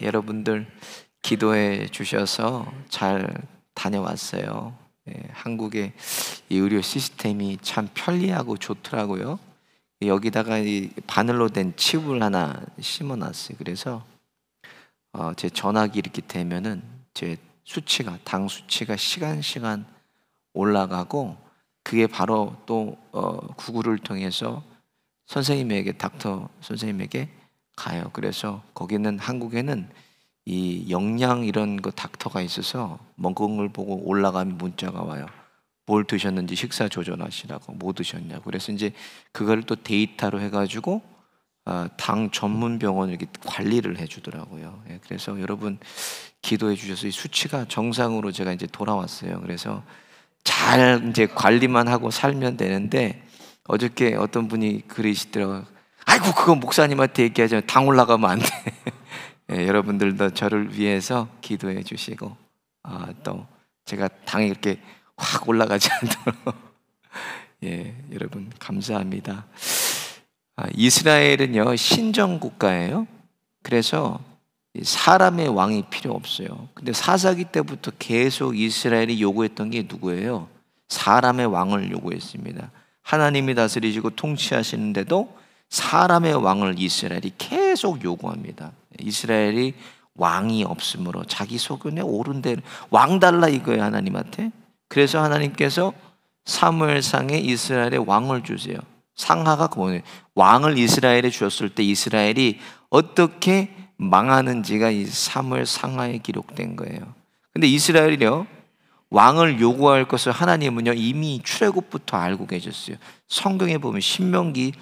여러분들 기도해 주셔서 잘 다녀왔어요. 한국의 이 의료 시스템이 참 편리하고 좋더라고요. 여기다가 이 바늘로 된 칩을 하나 심어놨어요. 그래서 제 전화기 이렇게 되면은 제 수치가 당 수치가 시간 올라가고, 그게 바로 또 구글을 통해서 선생님에게, 닥터 선생님에게 가요. 그래서 거기는, 한국에는 이 영양 이런 거 닥터가 있어서 먹은 걸 보고 올라가면 문자가 와요. 뭘 드셨는지 식사 조절하시라고, 뭐 드셨냐고. 그래서 이제 그걸 또 데이터로 해가지고 당 전문 병원 이렇게 관리를 해주더라고요. 그래서 여러분 기도해 주셔서 이 수치가 정상으로 제가 이제 돌아왔어요. 그래서 잘 이제 관리만 하고 살면 되는데, 어저께 어떤 분이 그러시더라고요. 아이고, 그거 목사님한테 얘기하자면 당 올라가면 안 돼. 여러분들도 저를 위해서 기도해 주시고, 또 제가 당이 이렇게 확 올라가지 않도록 여러분 감사합니다. 이스라엘은요 신정 국가예요. 그래서 사람의 왕이 필요 없어요. 근데 사사기 때부터 계속 이스라엘이 요구했던 게 누구예요? 사람의 왕을 요구했습니다. 하나님이 다스리시고 통치하시는데도 사람의 왕을 이스라엘이 계속 요구합니다. 이스라엘이 왕이 없으므로 자기 소견에 옳은 대로 왕 달라 이거예요, 하나님한테. 그래서 하나님께서 사무엘상에 이스라엘의 왕을 주세요. 상하가 뭐예요? 왕을 이스라엘에 주었을 때 이스라엘이 어떻게 망하는지가 이 사무엘 상하에 기록된 거예요. 근데 이스라엘이요 왕을 요구할 것을 하나님은요 이미 출애굽부터 알고 계셨어요. 성경에 보면 신명기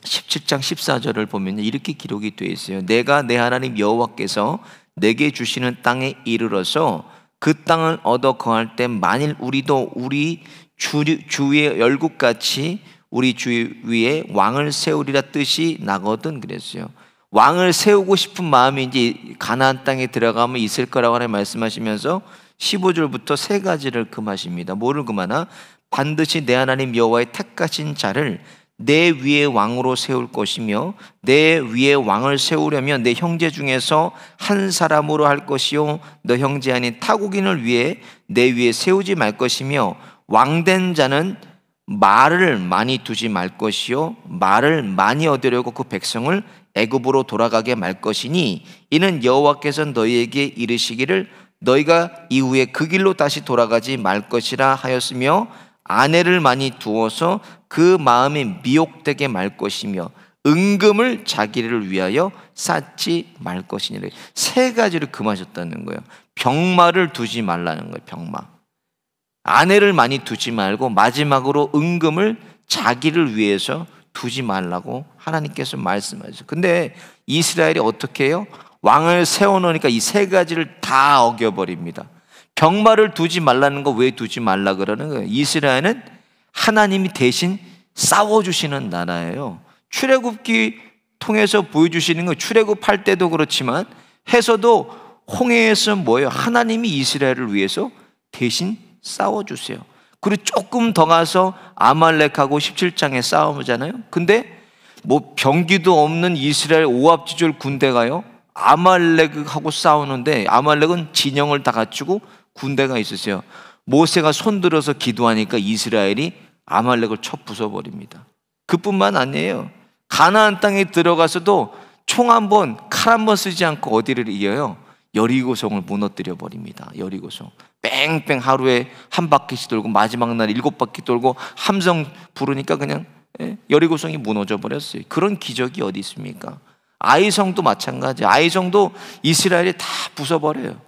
17장 14절을 보면 이렇게 기록이 되어 있어요. 내가 내 하나님 여호와께서 내게 주시는 땅에 이르러서 그 땅을 얻어 거할 때 만일 우리도 우리 주위의 열국같이 우리 주 위에 왕을 세우리라 뜻이 나거든 그랬어요. 왕을 세우고 싶은 마음이 이제 가나안 땅에 들어가면 있을 거라고 하나님 말씀하시면서 15절부터 세 가지를 금하십니다. 뭐를 금하나? 반드시 내 하나님 여호와의 택하신 자를 내 위에 왕으로 세울 것이며, 내 위에 왕을 세우려면 내 형제 중에서 한 사람으로 할 것이요 너 형제 아닌 타국인을 위해 내 위에 세우지 말 것이며, 왕된 자는 말을 많이 두지 말 것이요 말을 많이 얻으려고 그 백성을 애굽으로 돌아가게 말 것이니, 이는 여호와께서 너희에게 이르시기를 너희가 이후에 그 길로 다시 돌아가지 말 것이라 하였으며, 아내를 많이 두어서 그 마음이 미혹되게 말 것이며, 은금을 자기를 위하여 쌓지 말 것이니라. 세 가지를 금하셨다는 거예요. 병마를 두지 말라는 거예요. 병마. 아내를 많이 두지 말고, 마지막으로 은금을 자기를 위해서 두지 말라고 하나님께서 말씀하셨어요. 근데 이스라엘이 어떻게 해요? 왕을 세워놓으니까 이 세 가지를 다 어겨버립니다. 병마를 두지 말라는 거 왜 두지 말라 그러는 거예요? 이스라엘은 하나님이 대신 싸워주시는 나라예요. 출애굽기 통해서 보여주시는 거, 출애굽할 때도 그렇지만 해서도 홍해에서 뭐예요? 하나님이 이스라엘을 위해서 대신 싸워주세요. 그리고 조금 더 가서 아말렉하고 17장에 싸우잖아요. 근데 뭐 병기도 없는 이스라엘 오합지졸 군대가요 아말렉하고 싸우는데, 아말렉은 진영을 다 갖추고 군대가 있었어요. 모세가 손들어서 기도하니까 이스라엘이 아말렉을 쳐 부숴버립니다. 그뿐만 아니에요. 가나안 땅에 들어가서도 총 한 번, 칼 한 번 쓰지 않고 어디를 이겨요? 여리고성을 무너뜨려 버립니다. 여리고성 뺑뺑 하루에 한 바퀴씩 돌고 마지막 날 7바퀴 돌고 함성 부르니까 그냥 여리고성이 무너져 버렸어요. 그런 기적이 어디 있습니까? 아이성도 마찬가지. 아이성도 이스라엘이 다 부숴버려요.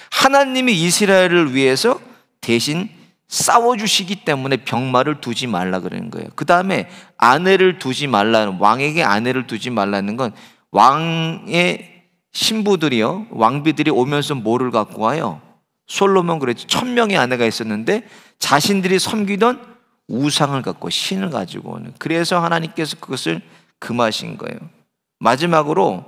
하나님이 이스라엘을 위해서 대신 싸워주시기 때문에 병마를 두지 말라 그러는 거예요. 그 다음에 아내를 두지 말라는, 왕에게 아내를 두지 말라는 건, 왕의 신부들이요 왕비들이 오면서 뭐를 갖고 와요? 솔로몬 그랬죠. 1000명의 아내가 있었는데 자신들이 섬기던 우상을 갖고, 신을 가지고 오는. 그래서 하나님께서 그것을 금하신 거예요. 마지막으로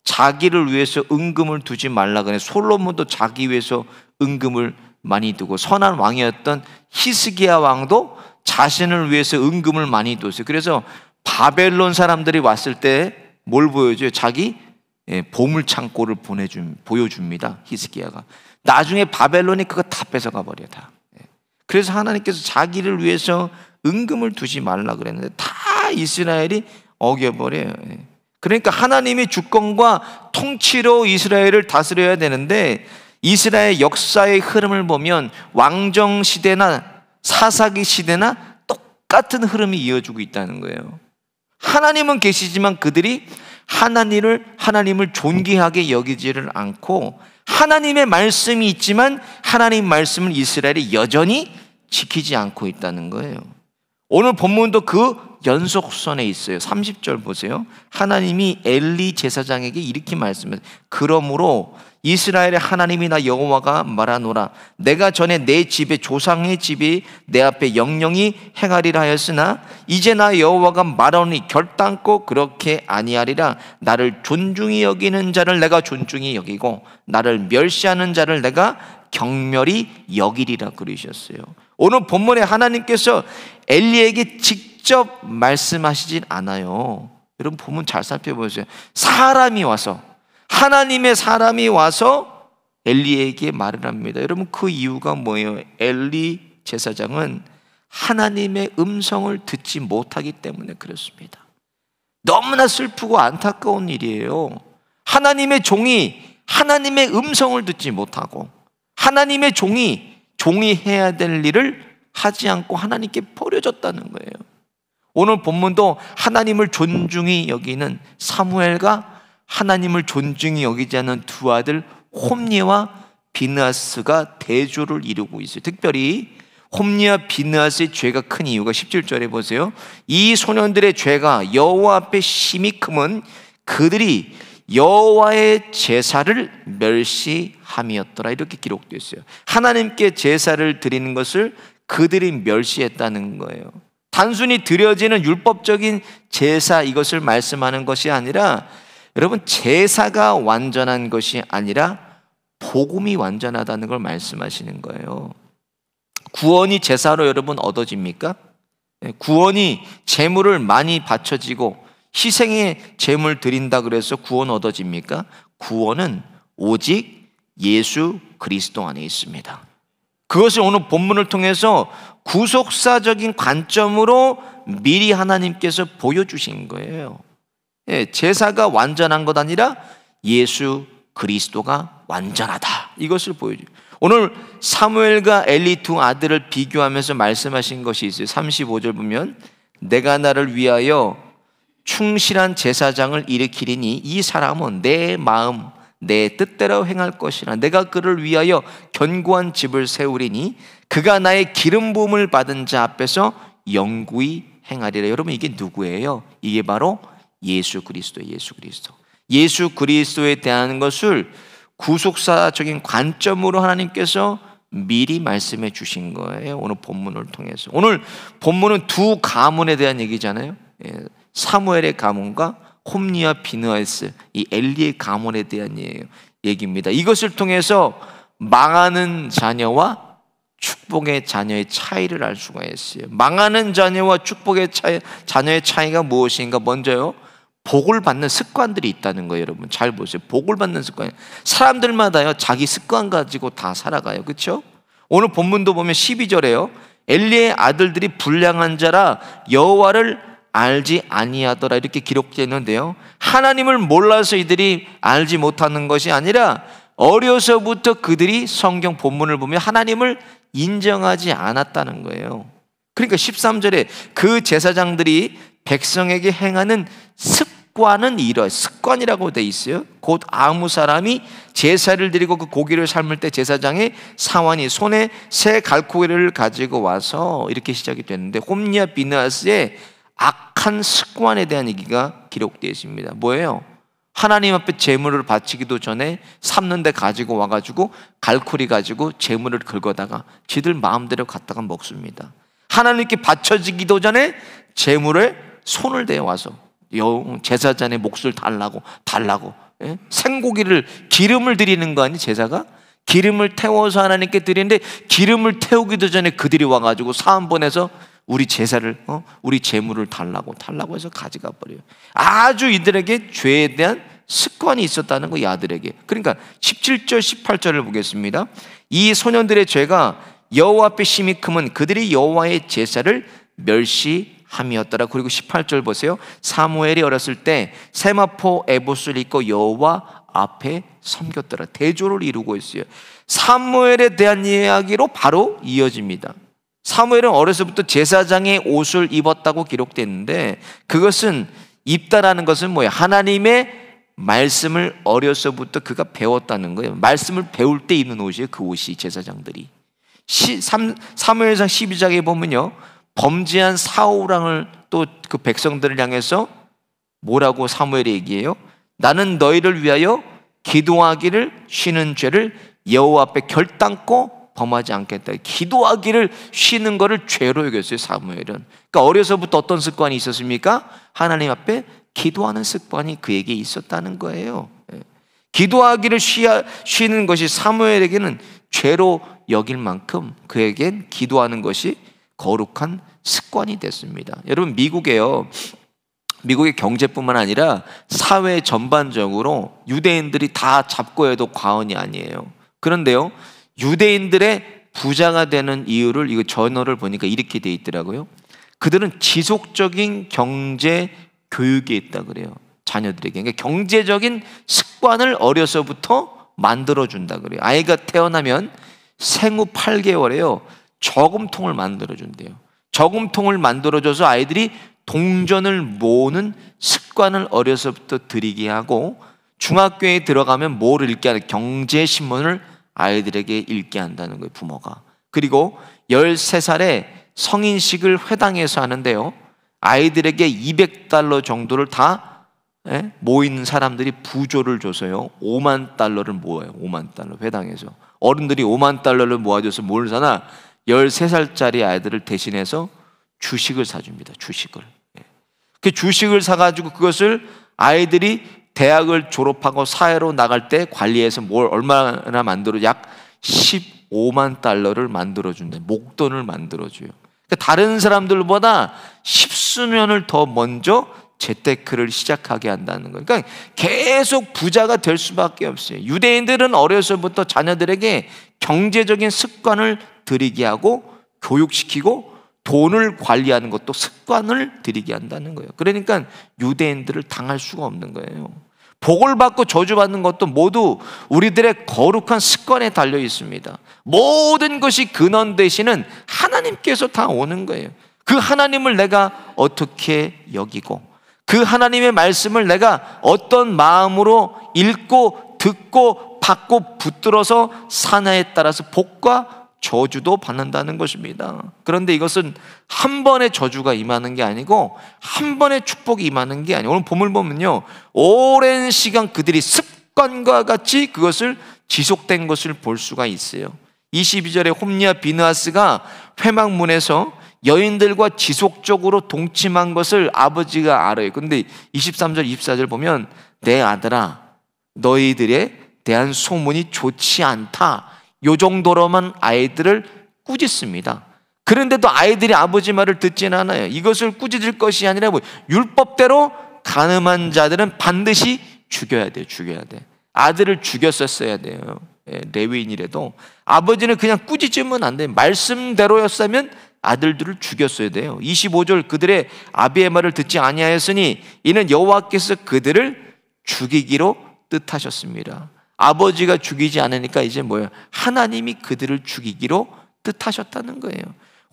자기를 위해서 은금을 두지 말라 그래. 솔로몬도 자기 위해서 은금을 많이 두고, 선한 왕이었던 히스기야 왕도 자신을 위해서 은금을 많이 뒀어요. 그래서 바벨론 사람들이 왔을 때 뭘 보여줘요? 자기 보물 창고를 보여줍니다. 히스기야가. 나중에 바벨론이 그거 다 뺏어가 버려 다. 그래서 하나님께서 자기를 위해서 은금을 두지 말라 그랬는데 다 이스라엘이 어겨버려요. 그러니까 하나님의 주권과 통치로 이스라엘을 다스려야 되는데 이스라엘 역사의 흐름을 보면 왕정 시대나 사사기 시대나 똑같은 흐름이 이어지고 있다는 거예요. 하나님은 계시지만 그들이 하나님을 존귀하게 여기지를 않고 하나님의 말씀이 있지만 하나님 말씀을 이스라엘이 여전히 지키지 않고 있다는 거예요. 오늘 본문도 그 연속선에 있어요. 30절 보세요. 하나님이 엘리 제사장에게 이렇게 말씀해요. 그러므로 이스라엘의 하나님이나 여호와가 말하노라. 내가 전에 내 집에 조상의 집이 내 앞에 영영히 행하리라 하였으나 이제 나 여호와가 말하노니 결단코 그렇게 아니하리라. 나를 존중히 여기는 자를 내가 존중히 여기고 나를 멸시하는 자를 내가 경멸히 여기리라 그러셨어요. 오늘 본문에 하나님께서 엘리에게 직접 말씀하시진 않아요. 여러분 본문 잘 살펴보세요. 사람이 와서, 하나님의 사람이 와서 엘리에게 말을 합니다. 여러분 그 이유가 뭐예요? 엘리 제사장은 하나님의 음성을 듣지 못하기 때문에 그렇습니다. 너무나 슬프고 안타까운 일이에요. 하나님의 종이 하나님의 음성을 듣지 못하고 하나님의 종이 해야 될 일을 하지 않고 하나님께 버려졌다는 거예요. 오늘 본문도 하나님을 존중히 여기는 사무엘과 하나님을 존중히 여기지 않는 두 아들 홈니와 비느하스가 대조를 이루고 있어요. 특별히 홈니와 비느하스의 죄가 큰 이유가 17절에 보세요. 이 소년들의 죄가 여호와 앞에 심히 크면 그들이 여호와의 제사를 멸시함이었더라. 이렇게 기록되어 있어요. 하나님께 제사를 드리는 것을 그들이 멸시했다는 거예요. 단순히 드려지는 율법적인 제사 이것을 말씀하는 것이 아니라 여러분 제사가 완전한 것이 아니라 복음이 완전하다는 걸 말씀하시는 거예요. 구원이 제사로 여러분 얻어집니까? 구원이 제물을 많이 바쳐지고 희생의 제물 드린다 그래서 구원 얻어집니까? 구원은 오직 예수 그리스도 안에 있습니다. 그것을 오늘 본문을 통해서 구속사적인 관점으로 미리 하나님께서 보여주신 거예요. 제사가 완전한 것 아니라 예수 그리스도가 완전하다. 이것을 보여줘요. 오늘 사무엘과 엘리 두 아들을 비교하면서 말씀하신 것이 있어요. 35절 보면 내가 나를 위하여 충실한 제사장을 일으키리니 이 사람은 내 마음 내 뜻대로 행할 것이라. 내가 그를 위하여 견고한 집을 세우리니 그가 나의 기름 부음을 받은 자 앞에서 영구히 행하리라. 여러분 이게 누구예요? 이게 바로 예수 그리스도예요. 예수 그리스도에 대한 것을 구속사적인 관점으로 하나님께서 미리 말씀해 주신 거예요. 오늘 본문을 통해서. 오늘 본문은 두 가문에 대한 얘기잖아요. 사무엘의 가문과 홈니와 비느하스, 이 엘리의 가문에 대한 얘기입니다. 이것을 통해서 망하는 자녀와 축복의 자녀의 차이를 알 수가 있어요. 망하는 자녀와 축복의 자녀의 차이가 무엇인가? 먼저요, 복을 받는 습관들이 있다는 거예요. 여러분 잘 보세요. 복을 받는 습관. 사람들마다요 자기 습관 가지고 다 살아가요. 그렇죠? 오늘 본문도 보면 12절에요. 엘리의 아들들이 불량한 자라 여호와를 알지 아니하더라. 이렇게 기록되어 있는데요, 하나님을 몰라서 이들이 알지 못하는 것이 아니라 어려서부터 그들이 성경 본문을 보면 하나님을 인정하지 않았다는 거예요. 그러니까 13절에 그 제사장들이 백성에게 행하는 습관은 이러 습관이라고 돼 있어요. 곧 아무 사람이 제사를 드리고 그 고기를 삶을 때 제사장의 사환이 손에 새 갈고기를 가지고 와서 이렇게 시작이 됐는데 홈니와 비느하스의 악한 습관에 대한 얘기가 기록되어 있습니다. 뭐예요? 하나님 앞에 제물을 바치기도 전에 삶는데 가지고 와가지고 갈고리 가지고 제물을 긁어다가 지들 마음대로 갖다가 먹습니다. 하나님께 바쳐지기도 전에 제물에 손을 대와서 제사장의 몫을 달라고 생고기를 기름을 드리는 거 아니? 제사가 기름을 태워서 하나님께 드리는데 기름을 태우기도 전에 그들이 와가지고 사한 번에서 우리 제사를 우리 제물을 달라고 해서 가져가 버려요. 아주 이들에게 죄에 대한 습관이 있었다는 거, 이 아들에게. 그러니까 17절 18절을 보겠습니다. 이 소년들의 죄가 여호와 앞에 심히 크면 그들이 여호와의 제사를 멸시함이었더라. 그리고 18절 보세요. 사무엘이 어렸을 때 세마포 에봇을 입고 여호와 앞에 섬겼더라. 대조를 이루고 있어요. 사무엘에 대한 이야기로 바로 이어집니다. 사무엘은 어려서부터 제사장의 옷을 입었다고 기록됐는데, 그것은 입다라는 것은 뭐예요? 하나님의 말씀을 어려서부터 그가 배웠다는 거예요. 말씀을 배울 때 입는 옷이에요. 그 옷이, 제사장들이. 사무엘상 12장에 보면요, 범죄한 사울왕을 또 그 백성들을 향해서 뭐라고 사무엘이 얘기해요? 나는 너희를 위하여 기도하기를 쉬는 죄를 여호와 앞에 결단코 범하지 않겠다. 기도하기를 쉬는 거를 죄로 여겼어요, 사무엘은. 그러니까 어려서부터 어떤 습관이 있었습니까? 하나님 앞에 기도하는 습관이 그에게 있었다는 거예요. 기도하기를 쉬는 것이 사무엘에게는 죄로 여길 만큼 그에겐 기도하는 것이 거룩한 습관이 됐습니다. 여러분, 미국의 경제뿐만 아니라 사회 전반적으로 유대인들이 다 잡고 해도 과언이 아니에요. 그런데요, 유대인들의 부자가 되는 이유를, 이거 저널을 보니까 이렇게 돼 있더라고요. 그들은 지속적인 경제 교육에 있다 그래요. 자녀들에게. 그러니까 경제적인 습관을 어려서부터 만들어준다 그래요. 아이가 태어나면 생후 8개월에요, 저금통을 만들어준대요. 저금통을 만들어줘서 아이들이 동전을 모으는 습관을 어려서부터 들이게 하고, 중학교에 들어가면 뭐를 읽게 하는, 경제신문을 아이들에게 읽게 한다는 거예요, 부모가. 그리고 13살에 성인식을 회당에서 하는데요, 아이들에게 $200 정도를 다 모이는 사람들이 부조를 줘서요, $50,000를 모아요. $50,000 회당에서. 어른들이 $50,000를 모아줘서 뭘 사나? 13살짜리 아이들을 대신해서 주식을 사줍니다. 주식을. 그 주식을 사가지고 그것을 아이들이 대학을 졸업하고 사회로 나갈 때 관리해서 뭘 얼마나 만들어? 약 $150,000를 만들어준다. 목돈을 만들어줘요. 그러니까 다른 사람들보다 10수년을 더 먼저 재테크를 시작하게 한다는 거예요. 그러니까 계속 부자가 될 수밖에 없어요. 유대인들은 어려서부터 자녀들에게 경제적인 습관을 들이게 하고 교육시키고 돈을 관리하는 것도 습관을 들이게 한다는 거예요. 그러니까 유대인들을 당할 수가 없는 거예요. 복을 받고 저주받는 것도 모두 우리들의 거룩한 습관에 달려 있습니다. 모든 것이 근원 되시는 하나님께서 다 오는 거예요. 그 하나님을 내가 어떻게 여기고, 그 하나님의 말씀을 내가 어떤 마음으로 읽고 듣고 받고 붙들어서 사냐에 따라서 복과 저주도 받는다는 것입니다. 그런데 이것은 한 번의 저주가 임하는 게 아니고 한 번의 축복이 임하는 게 아니에요. 오늘 본문을 보면요, 오랜 시간 그들이 습관과 같이 그것을 지속된 것을 볼 수가 있어요. 22절에 홈리와 비느하스가 회막문에서 여인들과 지속적으로 동침한 것을 아버지가 알아요. 그런데 23절 24절 보면, 내 아들아, 너희들에 대한 소문이 좋지 않다, 요 정도로만 아이들을 꾸짖습니다. 그런데도 아이들이 아버지 말을 듣지는 않아요. 이것을 꾸짖을 것이 아니라 율법대로 가늠한 자들은 반드시 죽여야 돼요. 죽여야 돼. 아들을 죽였었어야 돼요. 레위인이라도 아버지는 그냥 꾸짖으면 안 돼요. 말씀대로였으면 아들들을 죽였어야 돼요. 25절, 그들의 아비의 말을 듣지 아니하였으니 이는 여호와께서 그들을 죽이기로 뜻하셨습니다. 아버지가 죽이지 않으니까 이제 뭐예요? 하나님이 그들을 죽이기로 뜻하셨다는 거예요.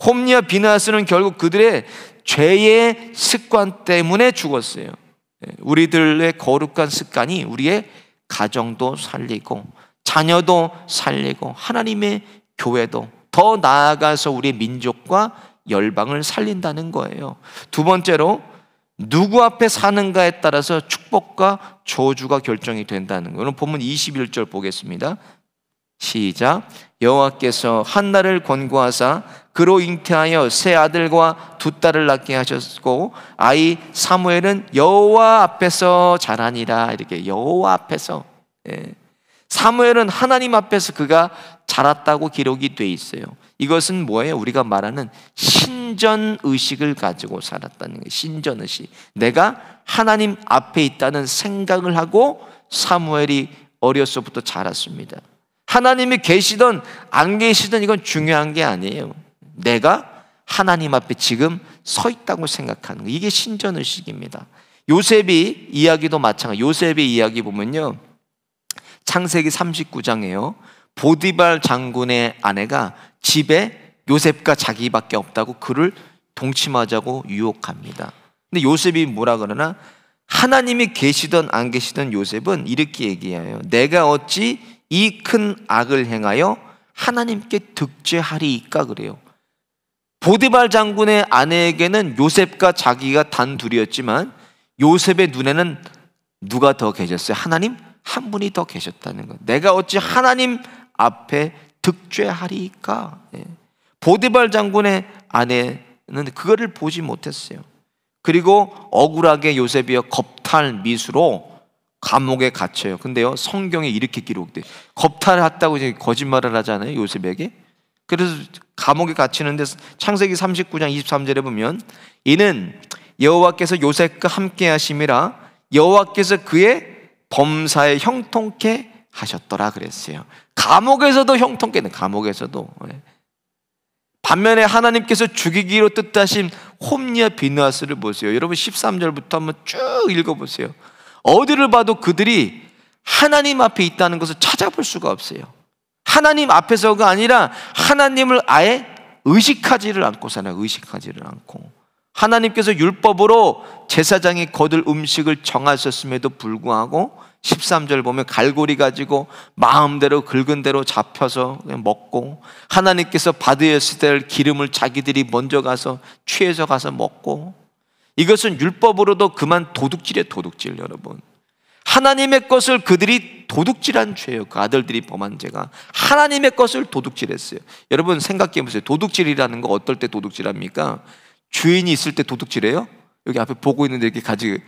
홈리와 비느하스는 결국 그들의 죄의 습관 때문에 죽었어요. 우리들의 거룩한 습관이 우리의 가정도 살리고 자녀도 살리고 하나님의 교회도, 더 나아가서 우리의 민족과 열방을 살린다는 거예요. 두 번째로, 누구 앞에 사는가에 따라서 축복과 저주가 결정이 된다는 거예요. 오늘 본문 21절 보겠습니다. 시작. 여호와께서 한나를 권고하사 그로 잉태하여 세 아들과 두 딸을 낳게 하셨고, 아이 사무엘은 여호와 앞에서 자라니라. 이렇게 여호와 앞에서, 사무엘은 하나님 앞에서 그가 자랐다고 기록이 돼 있어요. 이것은 뭐예요? 우리가 말하는 신전 의식을 가지고 살았다는 거예요. 신전 의식. 내가 하나님 앞에 있다는 생각을 하고 사무엘이 어려서부터 자랐습니다. 하나님이 계시든 안 계시든 이건 중요한 게 아니에요. 내가 하나님 앞에 지금 서 있다고 생각하는 거, 이게 신전 의식입니다. 요셉이 이야기도 마찬가지. 요셉의 이야기 보면요, 창세기 39장에요 보디발 장군의 아내가 집에 요셉과 자기밖에 없다고 그를 동침하자고 유혹합니다. 근데 요셉이 뭐라 그러나, 하나님이 계시든 안 계시든 요셉은 이렇게 얘기해요. 내가 어찌 이 큰 악을 행하여 하나님께 득죄하리이까 그래요. 보디발 장군의 아내에게는 요셉과 자기가 단둘이었지만 요셉의 눈에는 누가 더 계셨어요? 하나님 한 분이 더 계셨다는 거예요. 내가 어찌 하나님 앞에 득죄하리이까. 보디발 장군의 아내는 그거를 보지 못했어요. 그리고 억울하게 요셉이요 겁탈 미수로 감옥에 갇혀요. 근데요, 성경에 이렇게 기록돼요. 겁탈했다고 이제 거짓말을 하잖아요, 요셉에게. 그래서 감옥에 갇히는데 창세기 39장 23절에 보면, 이는 여호와께서 요셉과 함께 하심이라 여호와께서 그의 범사에 형통케 하셨더라 그랬어요. 감옥에서도 형통케, 감옥에서도. 반면에 하나님께서 죽이기로 뜻하신 홈리와 비느하스를 보세요. 여러분 13절부터 한번 쭉 읽어보세요. 어디를 봐도 그들이 하나님 앞에 있다는 것을 찾아볼 수가 없어요. 하나님 앞에서가 아니라 하나님을 아예 의식하지를 않고 살아요. 의식하지를 않고. 하나님께서 율법으로 제사장이 거둘 음식을 정하셨음에도 불구하고 13절 보면 갈고리 가지고 마음대로 긁은 대로 잡혀서 그냥 먹고, 하나님께서 받으셨을 때 기름을 자기들이 먼저 가서 취해서 가서 먹고, 이것은 율법으로도 그만 도둑질이에요. 도둑질. 여러분, 하나님의 것을 그들이 도둑질한 죄예요. 그 아들들이 범한 죄가 하나님의 것을 도둑질했어요. 여러분 생각해 보세요. 도둑질이라는 거 어떨 때 도둑질합니까? 주인이 있을 때 도둑질해요? 여기 앞에 보고 있는데 이렇게 가지고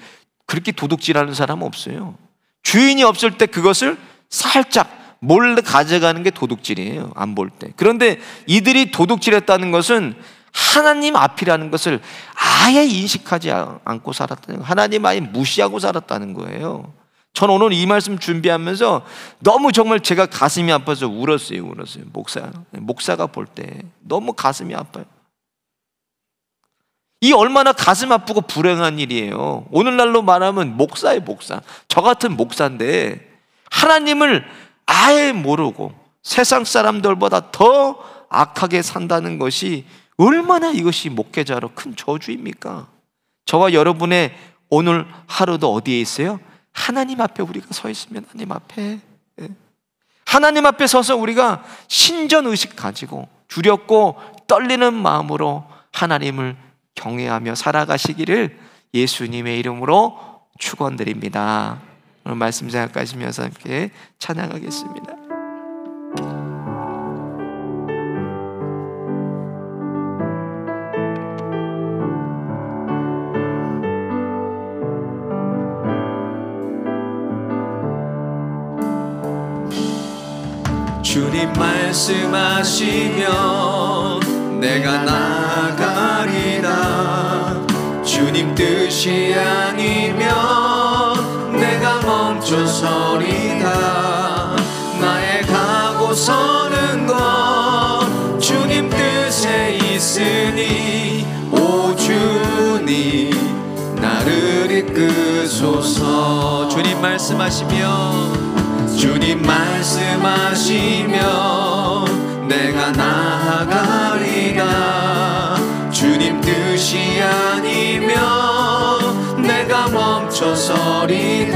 그렇게 도둑질하는 사람은 없어요. 주인이 없을 때 그것을 살짝 몰래 가져가는 게 도둑질이에요, 안 볼 때. 그런데 이들이 도둑질했다는 것은 하나님 앞이라는 것을 아예 인식하지 않고 살았다는 거예요. 하나님 아예 무시하고 살았다는 거예요. 전 오늘 이 말씀 준비하면서 너무 정말 제가 가슴이 아파서 울었어요. 목사가 볼 때 너무 가슴이 아파요. 이 얼마나 가슴 아프고 불행한 일이에요. 오늘날로 말하면 목사예요, 목사. 저 같은 목사인데 하나님을 아예 모르고 세상 사람들보다 더 악하게 산다는 것이 얼마나 이것이 목회자로 큰 저주입니까? 저와 여러분의 오늘 하루도 어디에 있어요? 하나님 앞에 우리가 서 있으면, 하나님 앞에 서서 우리가 신전의식 가지고 두렵고 떨리는 마음으로 하나님을 경외하며 살아가시기를 예수님의 이름으로 축원드립니다. 오늘 말씀 생각하시면서 함께 찬양하겠습니다. 주님 말씀하시면 내가 나아가리라. 주님 뜻이 아니면 내가 멈춰서리다. 나의 가고 서는 것 주님 뜻에 있으니 오 주님 나를 이끄소서. 주님 말씀하시면 내가 나아가리라. 주님 뜻이 아니면 내가 멈춰서리다.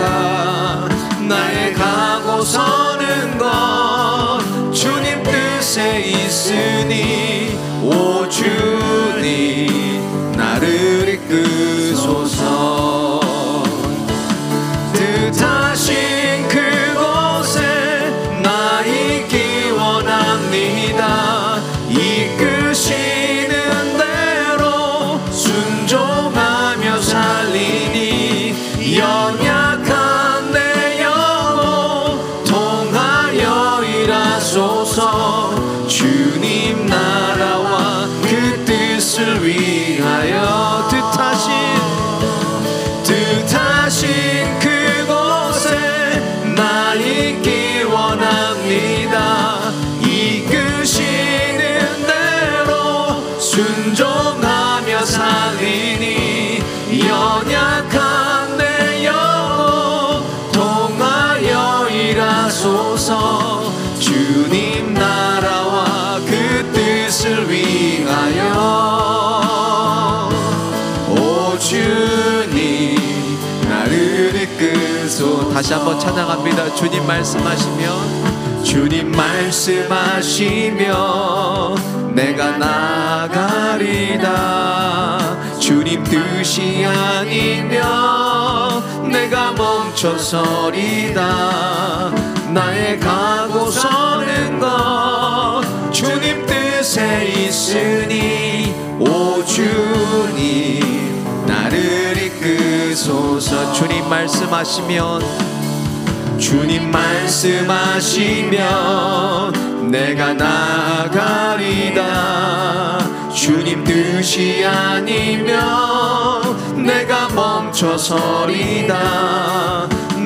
나의 가고 서는 것 주님 뜻에 있으니 오 주님 나를 이끄소서. 뜻하신 그곳에 나 있기 원합니다. 이끄시는 대로 순종하며 살리니 연약한 내 영혼 통하여 일하소서. 주님 나라와 그 뜻을 위해 일하소서. 주님 나라와 그 뜻을 위하여 오 주님 나를 이끄소. 다시 한번 찬양합니다. 주님 말씀하시면, 주님 말씀하시면 내가 나가리다. 주님 뜻이 아니면 내가 멈춰서리다. 나의 가고 서는 것 주님 뜻에 있으니 오 주님 나를 이끄소서. 주님 말씀하시면, 주님 말씀하시면 내가 나아가리다. 주님 뜻이 아니면 내가 멈춰서리다.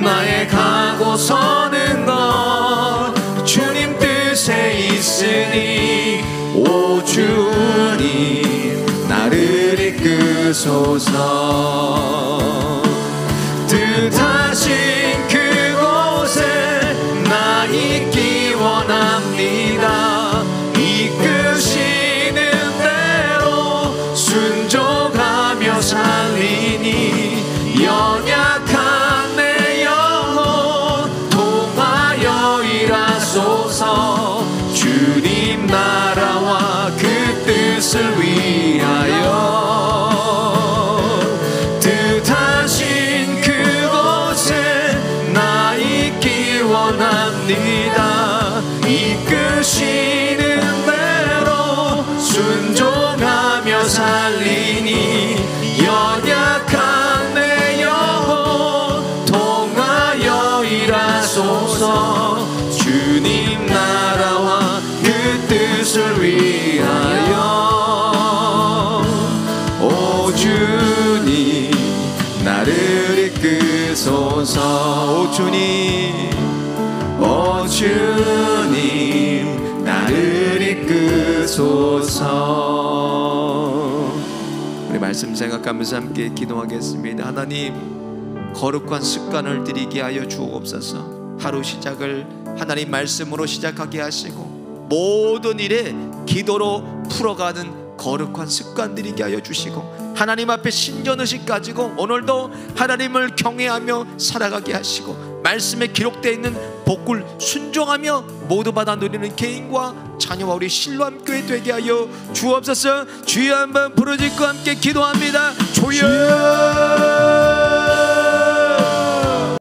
나의 가고 서는 것 주님 뜻에 있으니 오 주님 나를 이끄소서. 뜻하신 그곳에 나 있기 원합니다. 이끄시는 대로 순종하며 살리니 연약한 내 영혼 통하여 일하소서. 주님 나라와 그 뜻을 위하여 뜻하신 그곳에 나 있기 원합니다. 이끄시는 대로 순종하며 살리니 연약한 내 영혼 통하여 일하소서. 주님 나라와 그 뜻을 위하여 오 주님 나를 이끄소서. 오 주님 오 주님 나를 이끄소서. 우리 말씀 생각하면서 함께 기도하겠습니다. 하나님, 거룩한 습관을 들이게 하여 주옵소서. 하루 시작을 하나님 말씀으로 시작하게 하시고 모든 일에 기도로 풀어가는 거룩한 습관 들이게 하여 주시고 하나님 앞에 신전의식 가지고 오늘도 하나님을 경외하며 살아가게 하시고 말씀에 기록되어 있는 복을 순종하며 모두 받아 누리는 개인과 자녀와 우리 실로암 교회 되게 하여 주옵소서. 주여 한번 부르짖고 함께 기도합니다. 주여